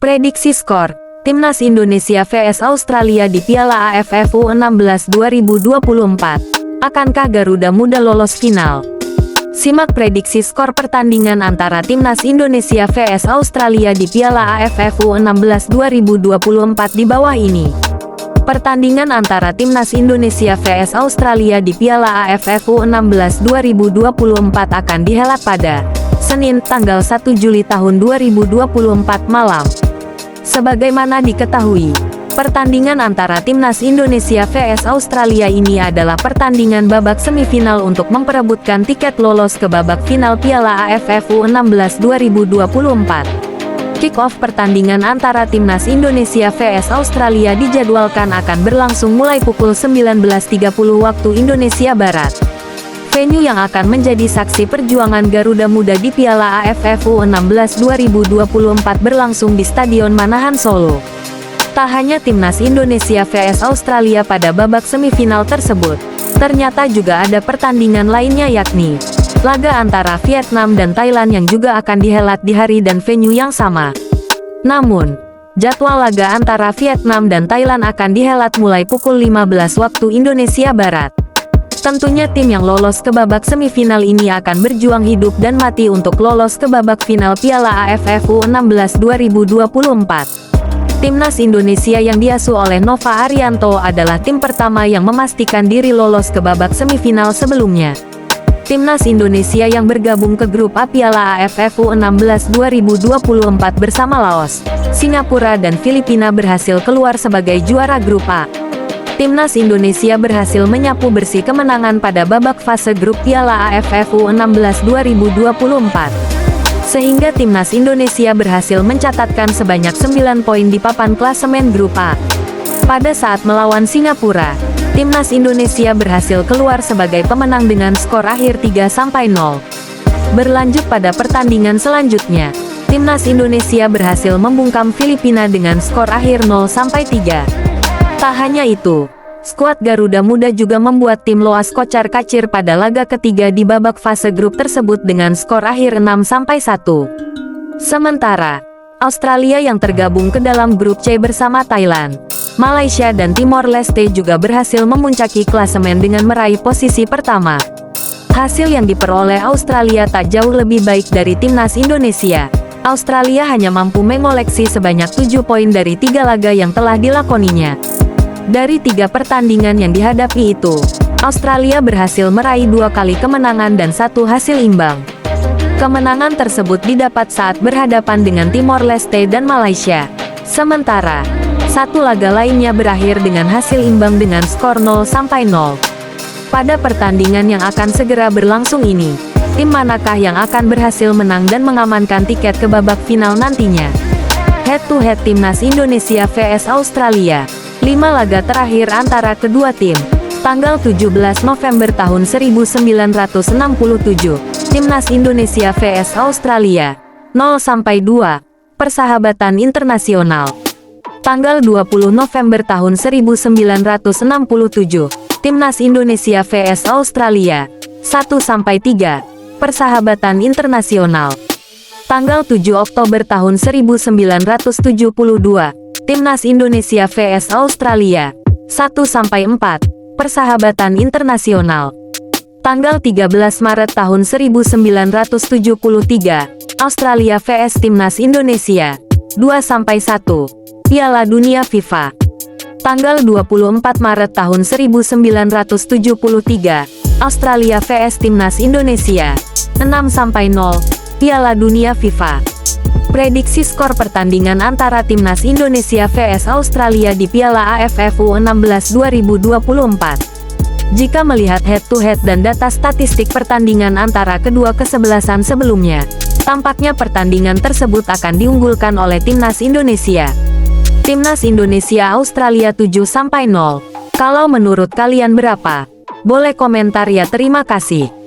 Prediksi skor Timnas Indonesia vs Australia di Piala AFF U16 2024. Akankah Garuda Muda lolos final? Simak prediksi skor pertandingan antara Timnas Indonesia vs Australia di Piala AFF U16 2024 di bawah ini. Pertandingan antara Timnas Indonesia vs Australia di Piala AFF U16 2024 akan dihelat pada Senin, tanggal 1 Juli tahun 2024 malam. Sebagaimana diketahui, pertandingan antara Timnas Indonesia vs Australia ini adalah pertandingan babak semifinal untuk memperebutkan tiket lolos ke babak final Piala AFF U16 2024. Kick-off pertandingan antara Timnas Indonesia vs Australia dijadwalkan akan berlangsung mulai pukul 19.30 waktu Indonesia Barat. Venue yang akan menjadi saksi perjuangan Garuda Muda di Piala AFF U16 2024 berlangsung di Stadion Manahan Solo. Tak hanya Timnas Indonesia vs Australia pada babak semifinal tersebut, ternyata juga ada pertandingan lainnya yakni laga antara Vietnam dan Thailand yang juga akan dihelat di hari dan venue yang sama. Namun, jadwal laga antara Vietnam dan Thailand akan dihelat mulai pukul 15 waktu Indonesia Barat. Tentunya tim yang lolos ke babak semifinal ini akan berjuang hidup dan mati untuk lolos ke babak final Piala AFF U16 2024. Timnas Indonesia yang diasuh oleh Nova Arianto adalah tim pertama yang memastikan diri lolos ke babak semifinal sebelumnya. Timnas Indonesia yang bergabung ke grup A Piala AFF U16 2024 bersama Laos, Singapura dan Filipina berhasil keluar sebagai juara grup A. Timnas Indonesia berhasil menyapu bersih kemenangan pada babak fase grup Piala AFF U16 2024. Sehingga Timnas Indonesia berhasil mencatatkan sebanyak 9 poin di papan klasemen grup A. Pada saat melawan Singapura, Timnas Indonesia berhasil keluar sebagai pemenang dengan skor akhir 3-0. Berlanjut pada pertandingan selanjutnya, Timnas Indonesia berhasil membungkam Filipina dengan skor akhir 0-3. Tak hanya itu, skuad Garuda Muda juga membuat tim Loas kocar-kacir pada laga ketiga di babak fase grup tersebut dengan skor akhir 6-1. Sementara, Australia yang tergabung ke dalam grup C bersama Thailand, Malaysia dan Timor Leste juga berhasil memuncaki klasemen dengan meraih posisi pertama. Hasil yang diperoleh Australia tak jauh lebih baik dari Timnas Indonesia. Australia hanya mampu mengoleksi sebanyak 7 poin dari 3 laga yang telah dilakoninya. Dari 3 pertandingan yang dihadapi itu, Australia berhasil meraih 2 kali kemenangan dan 1 hasil imbang. Kemenangan tersebut didapat saat berhadapan dengan Timor Leste dan Malaysia. Sementara, 1 laga lainnya berakhir dengan hasil imbang dengan skor 0-0. Pada pertandingan yang akan segera berlangsung ini, tim manakah yang akan berhasil menang dan mengamankan tiket ke babak final nantinya? Head-to-head Timnas Indonesia vs Australia. 5 laga terakhir antara kedua tim. Tanggal 17 November tahun 1967, Timnas Indonesia vs Australia, 0-2, persahabatan internasional. Tanggal 20 November tahun 1967, Timnas Indonesia vs Australia, 1-3, persahabatan internasional. Tanggal 7 Oktober tahun 1972, Timnas Indonesia vs Australia, 1-4, persahabatan internasional. Tanggal 13 Maret tahun 1973, Australia vs Timnas Indonesia, 2-1, Piala Dunia FIFA. Tanggal 24 Maret tahun 1973, Australia vs Timnas Indonesia, 6-0, Piala Dunia FIFA. Prediksi skor pertandingan antara Timnas Indonesia vs Australia di Piala AFF U16 2024. Jika melihat head-to-head dan data statistik pertandingan antara kedua kesebelasan sebelumnya, tampaknya pertandingan tersebut akan diunggulkan oleh Timnas Indonesia. Timnas Indonesia Australia 7-0. Kalau menurut kalian berapa? Boleh komentar ya, terima kasih.